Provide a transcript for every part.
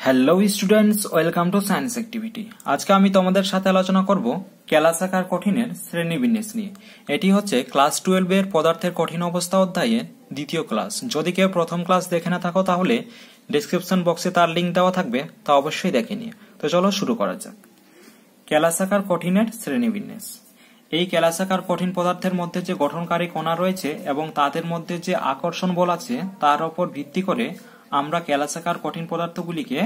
Hello students, welcome to science activity. আজকে আমি তোমাদের সাথে আলোচনা করব কেলাসাকার কঠিনের শ্রেণীবিন্যাস নিয়ে। এটি হচ্ছে ক্লাস 12 এর পদার্থের কঠিন অবস্থা অধ্যায়ের দ্বিতীয় ক্লাস। যদি কেউ প্রথম ক্লাস দেখে না থাকো তাহলে ডেসক্রিপশন বক্সে তার লিঙ্ক দেওয়া থাকবে, তা অবশ্যই দেখে নিও। তো চলো শুরু করা যাক। কেলাসাকার কঠিনের শ্রেণীবিন্যাস। এই কেলাসাকার কঠিন পদার্থের মধ্যে যে গঠনকারী কণা রয়েছে এবং তাদের মধ্যে যে আকর্ষণ বল আছে তার উপর ভিত্তি করে আমরা কেলাসাকার কঠিন পদার্থগুলিকে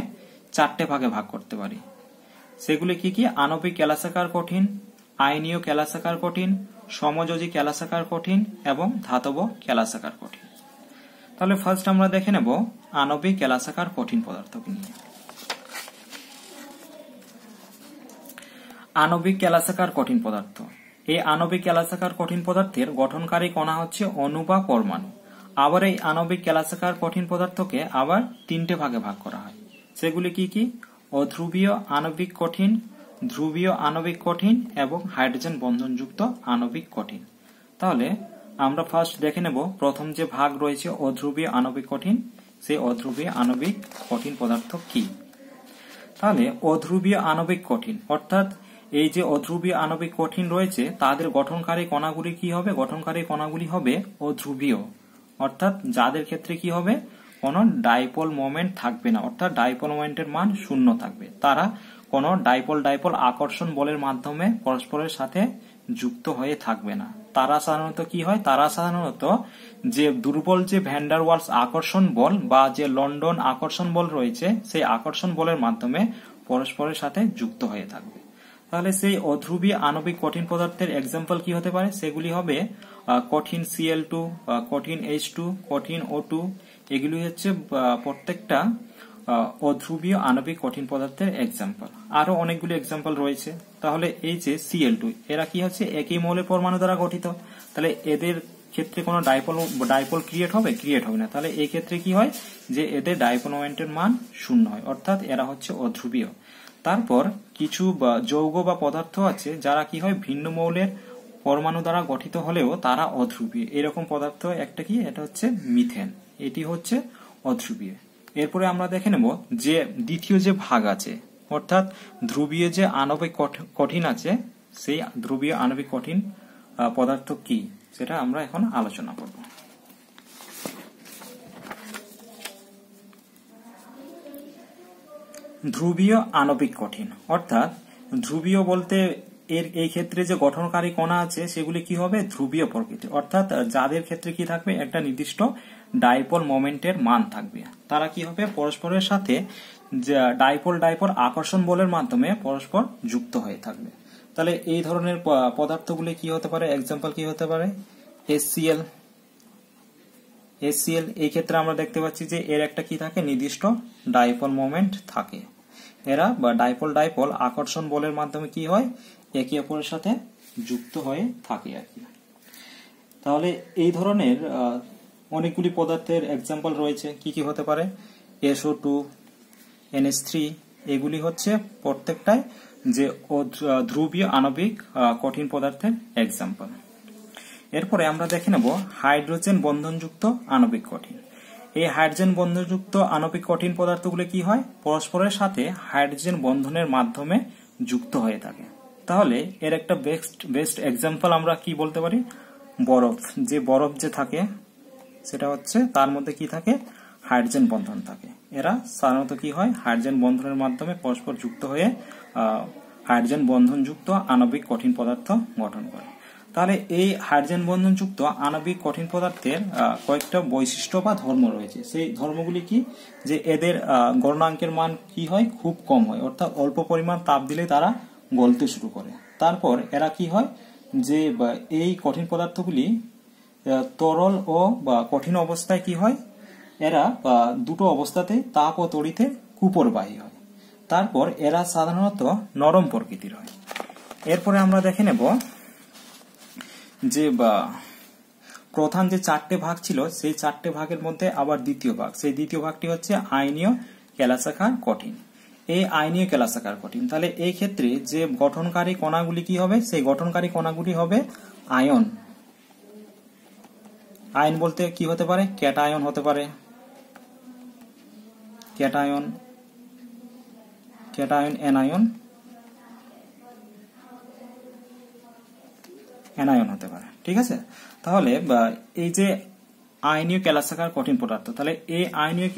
চারটে ভাগে ভাগ করতে পারি। সেগুলি কি কি? আণবিক কেলাসাকার কঠিন, আয়নীয় কেলাসাকার কঠিন, সমযোজী কেলাসাকার কঠিন এবং ধাতব কেলাসাকার কঠিন। তাহলে ফার্স্ট আমরা দেখে নেব আণবিক কেলাসাকার কঠিন পদার্থকে নিয়ে। আণবিক কেলাসাকার কঠিন পদার্থ। এই আণবিক কেলাসাকার কঠিন পদার্থের গঠনকারী কণা হচ্ছে অণু বা পরমাণু। আবার এই আণবিক কেলাসাকার কঠিন পদার্থকে আবার তিনটে ভাগে ভাগ করা হয়। সেগুলি কি কি? অধ্রুবীয় আণবিক কঠিন, ধ্রুবীয় আণবিক কঠিন এবং হাইড্রোজেন বন্ধনযুক্ত আণবিক কঠিন। তাহলে আমরা ফার্স্ট দেখে নেব প্রথম যে ভাগ রয়েছে অধ্রুবীয় আণবিক কঠিন। সেই অধ্রুবীয় আণবিক কঠিন পদার্থ কি? তাহলে অধ্রুবীয় আণবিক কঠিন অর্থাৎ এই যে অধ্রুবীয় আণবিক কঠিন রয়েছে তাদের গঠনকারী কণাগুলি কি হবে? গঠনকারী কণাগুলি হবে অধ্রুবীয়, অর্থাৎ যাদের ক্ষেত্রে কি হবে? কোনো ডাইপোল মোমেন্ট থাকবে না, অর্থাৎ ডাইপোল মোমেন্টের মান শূন্য থাকবে। তারা কোনো ডাইপোল আকর্ষণ বলের মাধ্যমে পরস্পরের সাথে যুক্ত হয়ে থাকবে না। তারা সাধারণত কি হয়? তারা সাধারণত যে দুর্বল যে ভ্যান ডার ওয়ালস আকর্ষণ বল বা যে লন্ডন আকর্ষণ বল রয়েছে সেই আকর্ষণ বলের মাধ্যমে পরস্পরের সাথে যুক্ত হয়ে থাকবে। তাহলে সেই অধ্রুবীয় আণবিক কঠিন পদার্থের এক্সাম্পল কি হতে পারে? সেগুলি হবে কঠিন Cl2, কঠিন H2, কঠিন O2। এগুলি হচ্ছে প্রত্যেকটা অধ্রুবীয় আণবিক কঠিন পদার্থের এক্সাম্পল। আরো অনেকগুলি এক্সাম্পল রয়েছে। তাহলে এই যে Cl2 এরা কি হচ্ছে? একই মৌলের পরমাণু দ্বারা গঠিত। তাহলে এদের ক্ষেত্রে কোনো ডাইপোল ক্রিয়েট হবে না। তাহলে এই ক্ষেত্রে কি হয়? যে এদের ডাইপোল মোমেন্টের মান শূন্য হয়, অর্থাৎ এরা হচ্ছে অধ্রুবীয়। তারপর কিছু যৌগ বা পদার্থ আছে যারা কি হয়? ভিন্ন মৌলের পরমাণু দ্বারা গঠিত হলেও তারা অধ্রুবীয়। এরকম পদার্থ একটা কি? এটা হচ্ছে মিথেন। এটি হচ্ছে অধ্রুবীয়। এরপরে আমরা দেখে নেব যে দ্বিতীয় যে ভাগ আছে, অর্থাৎ ধ্রুবীয় যে আণবিক কঠিন আছে, সেই ধ্রুবীয় আণবিক কঠিন পদার্থ কি সেটা আমরা এখন আলোচনা করব। ধ্রুবীয় আণবিক কঠিন অর্থাৎ ধ্রুবীয় বলতে এই ক্ষেত্রে যে গঠনকারী কণা আছে সেগুলি কি হবে? ধ্রুবীয় প্রকৃতি, অর্থাৎ যাদের ক্ষেত্রে কি থাকবে? একটা নির্দিষ্ট ডাইপোল মোমেন্টের মান থাকবে। তারা কি হবে? পরস্পরের সাথে ডাইপোল আকর্ষণ বলের মাধ্যমে পরস্পর যুক্ত হয়ে থাকবে। তাহলে এই ধরনের পদার্থগুলি কি হতে পারে? এক্সাম্পল কি হতে পারে? HCl। এই ক্ষেত্রে আমরা দেখতে পাচ্ছি যে এর একটা কি থাকে? নির্দিষ্ট ডাইপোল মোমেন্ট থাকে। এরা বা ডাইপোল আকর্ষণ বলের মাধ্যমে কি হয়? একে অপরের সাথে যুক্ত হয়ে থাকে আর কি। তাহলে এই ধরনের অনেকগুলি পদার্থের এক্সাম্পল রয়েছে। কি কি হতে পারে? SO2, NH3। এগুলি হচ্ছে প্রত্যেকটাই যে ধ্রুবীয় আণবিক কঠিন পদার্থের এক্সাম্পল। এরপরে আমরা দেখে নেব হাইড্রোজেন বন্ধনযুক্ত আণবিক কঠিন। এই হাইড্রোজেন বন্ধনযুক্ত আণবিক কঠিন পদার্থগুলো কি হয়? পরস্পরের সাথে হাইড্রোজেন বন্ধনের মাধ্যমে যুক্ত হয়ে থাকে। তাহলে এর একটা বেস্ট এক্সাম্পল আমরা কি বলতে পারি? বরফ। যে বরফ যে থাকে সেটা হচ্ছে তার মধ্যে কি থাকে? হাইড্রোজেন বন্ধন থাকে। এরা সাধারণত কি হয়? হাইড্রোজেন বন্ধনের মাধ্যমে পরস্পর যুক্ত হয়ে হাইড্রোজেন বন্ধনযুক্ত আণবিক কঠিন পদার্থ গঠন করে। তাহলে এই হাইড্রোজেন বন্ধনযুক্ত আণবিক কঠিন পদার্থের কয়েকটা বৈশিষ্ট্য বা ধর্ম রয়েছে। সেই ধর্মগুলি কি? যে এদের গলনাঙ্কের মান কি হয়? খুব কম হয়, অর্থাৎ অল্প পরিমাণ তাপ দিলে তারা গলতে শুরু করে। তারপর এরা কি হয়? যে এই কঠিন পদার্থগুলি তরল ও কঠিন অবস্থায় কি হয়? এরা দুটো অবস্থাতে তাপ ও তড়িতে কুপরবাহী হয়। তারপর এরা সাধারণত নরম প্রকৃতির হয়। এরপরে আমরা দেখে নেব যে প্রধান যে চারটে ভাগ ছিল সেই চারটে ভাগের মধ্যে আবার দ্বিতীয় ভাগ। সেই দ্বিতীয় ভাগটি হচ্ছে আয়নীয় কেলাসাকার কঠিন। এই আয়নীয় কেলাসাকার কঠিন। তাহলে এই ক্ষেত্রে যে গঠনকারী কণাগুলি কি হবে? সেই গঠনকারী কণাগুলি হবে আয়ন। আয়ন বলতে কি হতে পারে? ক্যাটায়ন হতে পারে, ক্যাটায়ন ক্যাটায়ন অ্যানায়ন হতে পারে। ঠিক আছে, তাহলে এই যে আয়নীয় কেলাসাকার কঠিন পদার্থ, তাহলে এই আয়নীয়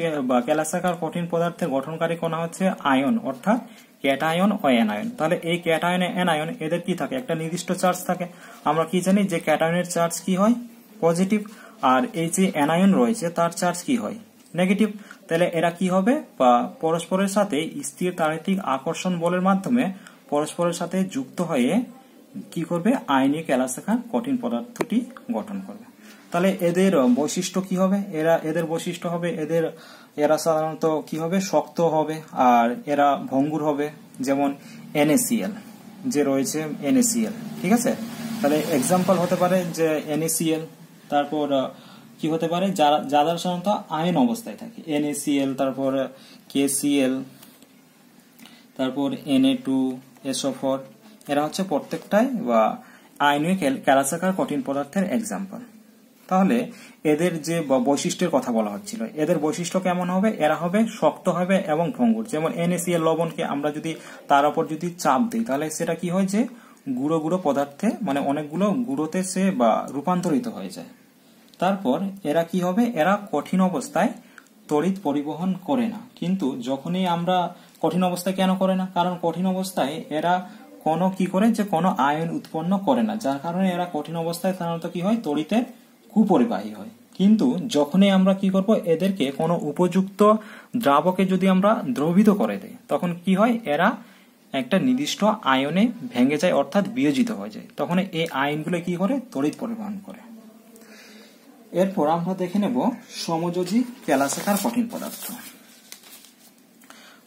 কেলাসাকার কঠিন পদার্থের গঠনকারী কণা হচ্ছে আয়ন, অর্থাৎ ক্যাটায়ন ও অ্যানায়ন। তাহলে এই ক্যাটায়ন অ্যানায়ন এদের কি থাকে, একটা নির্দিষ্ট চার্জ থাকে। আমরা কি জানি যে ক্যাটায়নের চার্জ কি হয়, পজিটিভ, আর এই যে অ্যানায়ন রয়েছে তার চার্জ কি হয়, নেগেটিভ। তাহলে এরা কি হবে, বা পরস্পরের সাথে স্থির তাড়িতিক আকর্ষণ বলের মাধ্যমে পরস্পরের সাথে যুক্ত হয়ে কি করবে, আয়নীয় কেলাসাকার কঠিন পদার্থটি গঠন করবে। তাহলে এদের বৈশিষ্ট্য কি হবে, এদের বৈশিষ্ট্য হবে এরা সাধারণত কি হবে, শক্ত হবে, আর এরা ভঙ্গুর হবে, যেমন NaCl যে রয়েছে NaCl। ঠিক আছে, তাহলে এক্সাম্পল হতে পারে যে NaCl, তারপর কি হতে পারে, যারা সাধারণত আয়ন অবস্থায় থাকে, NaCl, তারপর KCl, তারপর Na2SO4, এরা হচ্ছে প্রত্যেকটাই বা আয়নীয় কেলাসাকার কঠিন পদার্থের এক্সাম্পল। তাহলে এদের যে বৈশিষ্ট্যের কথা বলা হচ্ছিল, এদের বৈশিষ্ট্য কেমন হবে, এরা হবে শক্ত হবে এবং ভঙ্গুর। যেমন NaCl লবণকে আমরা যদি তার উপর যদি চাপ দিই, তাহলে সেটা কি হয় যে গুঁড়ো গুঁড়ো পদার্থে, মানে অনেকগুলো গুঁড়োতে সে বা রূপান্তরিত হয়ে যায়। তারপর এরা কি হবে, এরা কঠিন অবস্থায় তড়িৎ পরিবহন করে না। কিন্তু যখনই আমরা কঠিন অবস্থায় কেন করে না, কারণ কঠিন অবস্থায় এরা কোনো কি করে, যে কোনো আয়ন উৎপন্ন করে না, যার কারণে এরা কঠিন অবস্থায় সাধারণত কি হয়, তড়িতের কুপরিবাহী হয়। কিন্তু যখনই আমরা কি করব, এদেরকে কোনো উপযুক্ত দ্রাবকে যদি আমরা দ্রবীভূত করে দেই, তখন কি হয়, এরা একটা নির্দিষ্ট আয়নে ভেঙে যায়, অর্থাৎ বিয়োজিত হয়ে যায়। তখন এই আয়নগুলো কি করে, তড়িৎ পরিবহন করে। এরপর আমরা দেখে নেব সমযোজী কেলাসাকার কঠিন পদার্থ।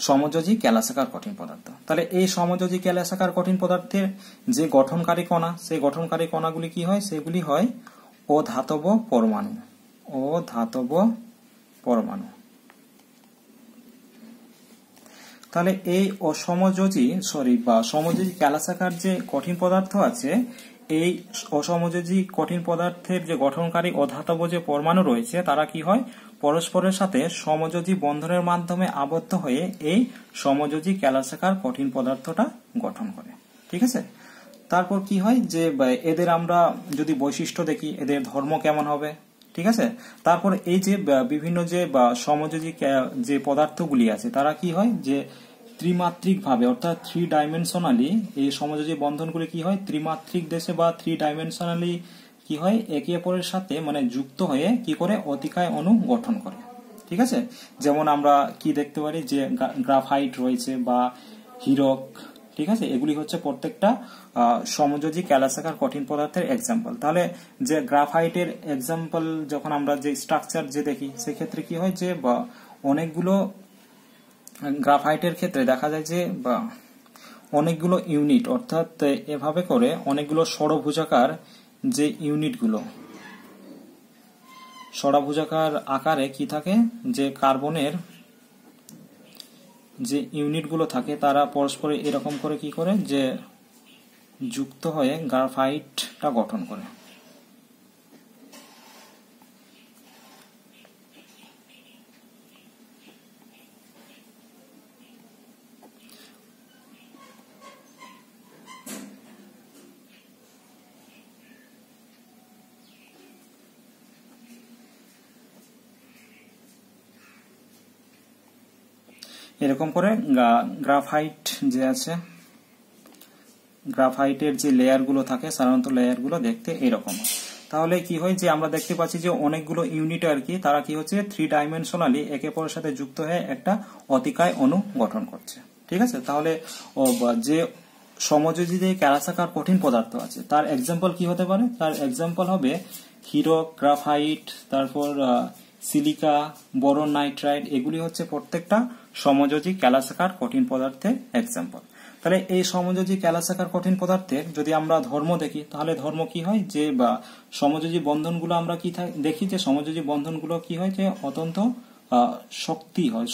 সমযোজী কেলাসাকার কঠিন পদার্থ, তাহলে এই সমযোজী কেলাসাকার কঠিন পদার্থের যে গঠনকারী কণা, সেই গঠনকারী কণাগুলি কি হয়, সেগুলি হয় অধাতব পরমাণু। অধাতব পরমাণু। তাহলে এই সমযোজী কেলাসাকার যে কঠিন পদার্থ আছে, এই অসমযোজী কঠিন পদার্থের যে গঠনকারী অধাতব যে পরমাণু রয়েছে, তারা কি হয়, পরস্পরের সাথে সমযোজী বন্ধনের মাধ্যমে আবদ্ধ হয়ে এই সমযোজী কেলাসাকার কঠিন পদার্থটা গঠন করে। ঠিক আছে, তারপর কি হয় যে এদের আমরা যদি বৈশিষ্ট্য দেখি, এদের ধর্ম কেমন হবে। ঠিক আছে, তারপর এই যে বিভিন্ন যে সমযোজী যে পদার্থগুলি আছে, তারা কি হয় যে ত্রিমাত্রিক ভাবে, অর্থাৎ 3 ডাইমেনশনালি এই সমযোজী বন্ধনগুলি কি হয়, ত্রিমাত্রিক দেশে বা 3 ডাইমেনশনালি কি হয়, একে অপরের সাথে মানে যুক্ত হয়ে কি করে অতিকায় অণু গঠন করে। ঠিক আছে, যেমন আমরা কি দেখতে পারি যে গ্রাফাইট রয়েছে বা হীরক। ঠিক আছে, এগুলি হচ্ছে প্রত্যেকটা সমযোজী কেলাসাকার কঠিন পদার্থের এক্সাম্পল। তাহলে যে গ্রাফাইটের এক্সাম্পল যখন আমরা যে স্ট্রাকচার যে দেখি, সেক্ষেত্রে কি হয় যে অনেকগুলো গ্রাফাইটের ক্ষেত্রে দেখা যায় যে অনেকগুলো ইউনিট, অর্থাৎ এভাবে করে অনেকগুলো ষড়ভুজাকার যে ইউনিটগুলো, ষড়ভুজাকার আকারে কি থাকে, যে কার্বনের যে ইউনিটগুলো থাকে, তারা পরস্পরে এরকম করে কি করে, যে যুক্ত হয়ে গ্রাফাইটটা গঠন করে। এরকম করে গ্রাফাইট যে আছে, গ্রাফাইটের যে লেয়ারগুলো থাকে, সাধারণত লেয়ারগুলো দেখতে এরকম। তাহলে কি হয় যে আমরা দেখতে পাচ্ছি যে অনেকগুলো ইউনিট আর কি, তারা কি হচ্ছে 3 ডাইমেনশনালি একে অপরের সাথে যুক্ত হয়ে একটা অতিকায় অণু গঠন করছে। ঠিক আছে, তাহলে যে সমযোজী যে কেলাসাকার কঠিন পদার্থ আছে, তার এক্সাম্পল কি হতে পারে, তার এক্সাম্পল হবে হীরক, গ্রাফাইট, তারপর সিলিকা, বোরন, নাইট্রাইট। এগুলি হচ্ছে প্রত্যেকটা সমযোজী কেলাসাকার কঠিন পদার্থের এক্সাম্পল। তাহলে এই সমযোজী কেলাসাকার কঠিন পদার্থের যদি আমরা ধর্ম দেখি, তাহলে ধর্ম কি হয়, যে সমযোজী বন্ধনগুলো আমরা কি দেখি, যে সমযোজী বন্ধনগুলো কি হয়, যে অত্যন্ত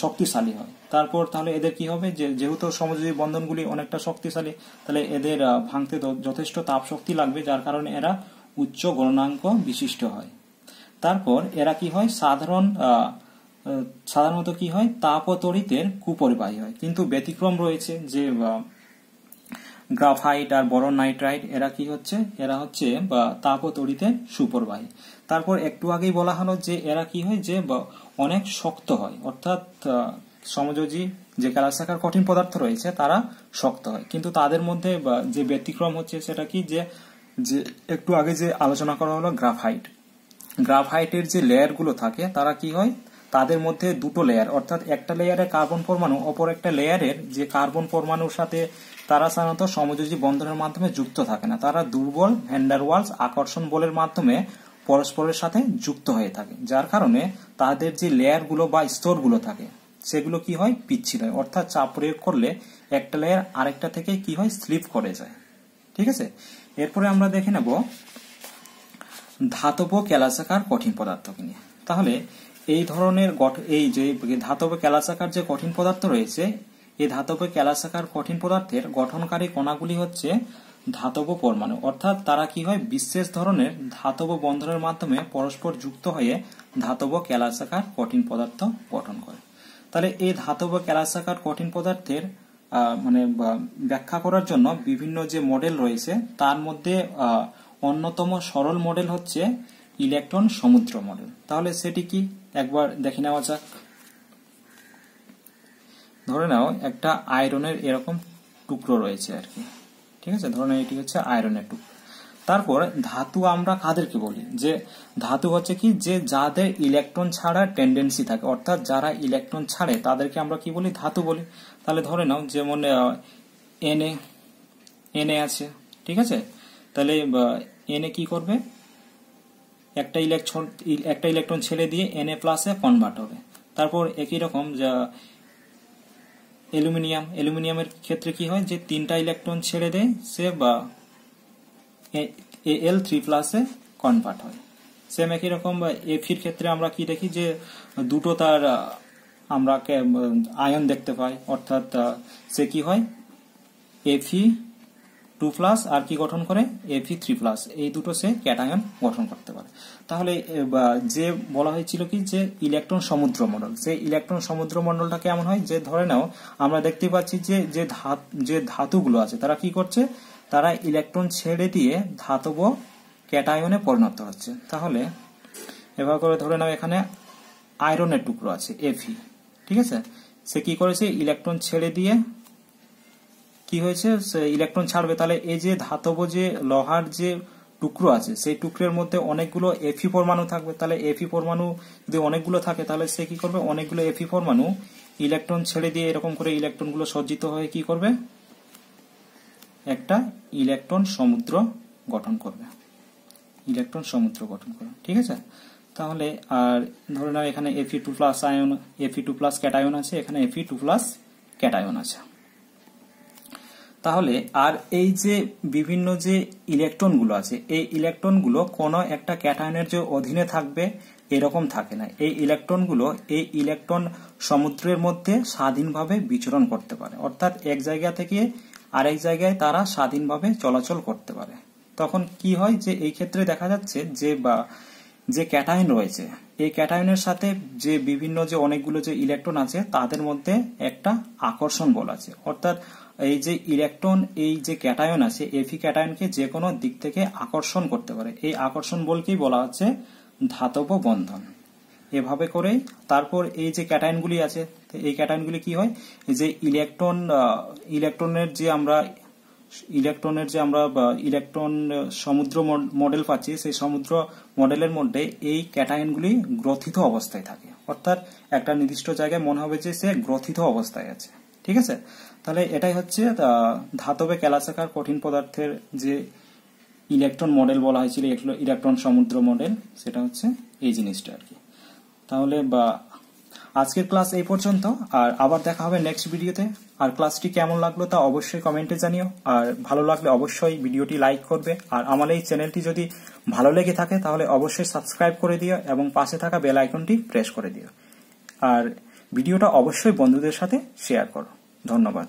শক্তিশালী হয়। তারপর তাহলে এদের কি হবে, যে যেহেতু সমযোজী বন্ধনগুলি অনেকটা শক্তিশালী, তাহলে এদের ভাঙতে যথেষ্ট তাপ শক্তি লাগবে, যার কারণে এরা উচ্চ গলনাঙ্ক বিশিষ্ট হয়। তারপর এরা কি হয়, সাধারণ সাধারণত কি হয়, তাপ ও তড়িতের কুপরিবাহী হয়। কিন্তু ব্যতিক্রম রয়েছে, যে গ্রাফাইট আর বোরন নাইট্রাইট এরা কি হচ্ছে, এরা হচ্ছে তাপ ও তড়িতের সুপরিবাহী। তারপর একটু আগেই বলা হলো যে এরা কি হয়, যে অনেক শক্ত হয়, অর্থাৎ সমযোজী যে ক্যালসাকার কঠিন পদার্থ রয়েছে তারা শক্ত হয়। কিন্তু তাদের মধ্যে যে ব্যতিক্রম হচ্ছে সেটা কি, যে একটু আগে যে আলোচনা করা হলো গ্রাফাইটের যে লেয়ার গুলো থাকে তারা কি হয়, তাদের মধ্যে দুটো লেয়ার, অর্থাৎ একটা লেয়ারের কার্বন পরমাণু অপর একটা লেয়ারের যে কার্বন পরমাণুর সাথে তারা সাধারণত সমযোজী বন্ধনের মাধ্যমে যুক্ত থাকে না, তারা দুর্বল ভ্যান ডার ওয়ালস আকর্ষণ বলের মাধ্যমে পরস্পরের সাথে যুক্ত হয়ে থাকে, যার কারণে তাদের যে লেয়ার গুলো বা স্তরগুলো থাকে সেগুলো কি হয়, পিচ্ছিল হয়, অর্থাৎ চাপ প্রয়োগ করলে একটা লেয়ার আরেকটা থেকে কি হয়, স্লিপ করে যায়। ঠিক আছে, এরপরে আমরা দেখে নেব ধাতব ক্যালসাকার কঠিন পদার্থকে নিয়ে। তাহলে এই ধরনের এই যে ধাতব ক্যালসাকার যে কঠিন পদার্থ রয়েছে, এই ধাতব ক্যালসাকার কঠিন পদার্থের গঠনকারী কণাগুলি হচ্ছে ধাতব পরমাণু, অর্থাৎ তারা কি হয়, বিশেষ ধরনের ধাতব বন্ধনের মাধ্যমে পরস্পর যুক্ত হয়ে ধাতব ক্যালসাকার কঠিন পদার্থ গঠন করে। তাহলে এই ধাতব ক্যালসাকার কঠিন পদার্থের ব্যাখ্যা করার জন্য বিভিন্ন যে মডেল রয়েছে তার মধ্যে অন্যতম সরল মডেল হচ্ছে ইলেকট্রন সমুদ্র মডেল। তাহলে সেটি কি একবার দেখে নেওয়া যাক। ধরে নাও একটা আয়রনের এরকম টুকরো রয়েছে আর কি, ঠিক আছে, ধরে নাও এটি হচ্ছে আয়রনের টুকরো। তারপর ধাতু আমরা কাদেরকে বলি, যে ধাতু হচ্ছে কি, যে যাদের ইলেকট্রন ছাড়া টেন্ডেন্সি থাকে, অর্থাৎ যারা ইলেকট্রন ছাড়ে তাদেরকে আমরা কি বলি, ধাতু বলি। তাহলে ধরে নাও যেমন এনএ আছে, ঠিক আছে, তাহলে এনএ কি করবে, একটা ইলেকট্রন ছেড়ে দিয়ে এনএ প্লাসে কনভার্ট হবে। তারপর একই রকম অ্যালুমিনিয়ামের ক্ষেত্রে কি হয়, যে তিনটা ইলেকট্রন ছেড়ে দেয় সে Al3+ কনভার্ট হয়। সেম একই রকম এফির ক্ষেত্রে আমরা কি দেখি, যে দুটো তার আমরা আয়ন দেখতে পাই, অর্থাৎ সে কি হয়, Fe2+ আর কি গঠন করে, Fe3+, এই দুটো সে ক্যাটায়ন গঠন করতে পারে। তাহলে যে বলা হয়েছিল কি, যে ইলেকট্রন সমুদ্র মণ্ডল, সেই ইলেকট্রন সমুদ্র মণ্ডলটা কেমন হয়, যে ধরে নাও আমরা দেখতে পাচ্ছি যে ধাতুগুলো আছে তারা কি করছে, তারা ইলেকট্রন ছেড়ে দিয়ে ধাতব ক্যাটায়নে পরিণত হচ্ছে। তাহলে এভাবে করে ধরে নাও এখানে আয়রনের টুকরো আছে Fe, ঠিক আছে, সে কি করেছে, ইলেকট্রন ছেড়ে দিয়ে কি হয়েছে, সে ইলেকট্রন ছাড়বে। তাহলে এই যে ধাতব যে লোহার যে টুকরো আছে সেই টুকরের মধ্যে অনেকগুলো Fe পরমাণু থাকবে। তাহলে Fe পরমাণু যদি অনেকগুলো থাকে তাহলে সে কি করবে, অনেকগুলো Fe পরমাণু ইলেকট্রন ছেড়ে দিয়ে এরকম করে ইলেকট্রনগুলো সজ্জিত হয়ে কি করবে, একটা ইলেকট্রন সমুদ্র গঠন করবে, ঠিক আছে। তাহলে আর ধরে নাও এখানে Fe2+ ক্যাটায়ন আছে, এখানে Fe2+ ক্যাটায়ন আছে। তাহলে আর এই যে বিভিন্ন যে ইলেকট্রনগুলো আছে, এই ইলেকট্রনগুলো কোনো একটা ক্যাটায়নের যে অধীনে থাকবে এরকম থাকে না। এই ইলেকট্রনগুলো এই ইলেকট্রন সমুদ্রের মধ্যে স্বাধীনভাবে বিচরণ করতে পারে, অর্থাৎ এক জায়গা থেকে আরেক জায়গায় তারা স্বাধীনভাবে চলাচল করতে পারে। তখন কি হয়, যে এই ক্ষেত্রে দেখা যাচ্ছে যে ক্যাটায়ন রয়েছে, এই ক্যাটায়নের সাথে যে বিভিন্ন যে অনেকগুলো যে ইলেকট্রন আছে তাদের মধ্যে একটা আকর্ষণ বল আছে, অর্থাৎ এই যে ইলেকট্রন এই যে ক্যাটায়ন আছে Fe ক্যাটায়নকে যে কোনো দিক থেকে আকর্ষণ করতে পারে, এই আকর্ষণ বলকেই বলা হচ্ছে ধাতব বন্ধন। এভাবে করে তারপর এই যে ক্যাটায়নগুলি আছে, এই ক্যাটায়নগুলি কি হয়, যে ইলেকট্রনের যে আমরা ইলেকট্রন সমুদ্র মডেল পাচ্ছি, সেই সমুদ্র মডেলের মধ্যে এই ক্যাটায়নগুলি গ্রথিত অবস্থায় থাকে, অর্থাৎ একটা নির্দিষ্ট জায়গায় মনে হবে যে সে গ্রথিত অবস্থায় আছে, ঠিক আছে। তাহলে এটাই হচ্ছে ধাতবে ক্যালসাকার কঠিন পদার্থের যে ইলেকট্রন মডেল বলা হয়েছিল, ইলেকট্রন সমুদ্র মডেল, সেটা হচ্ছে এই জিনিসটা আর কি। তাহলে আজকের ক্লাস এই পর্যন্ত, আর আবার দেখা হবে নেক্সট ভিডিওতে। আর ক্লাসটি কেমন লাগলো তা অবশ্যই কমেন্টে জানিও, আর ভালো লাগলে অবশ্যই ভিডিওটি লাইক করবে, আর আমার এই চ্যানেলটি যদি ভালো লেগে থাকে তাহলে অবশ্যই সাবস্ক্রাইব করে দিও এবং পাশে থাকা বেল আইকনটি প্রেস করে দিও, আর ভিডিওটা অবশ্যই বন্ধুদের সাথে শেয়ার করো। ধন্যবাদ।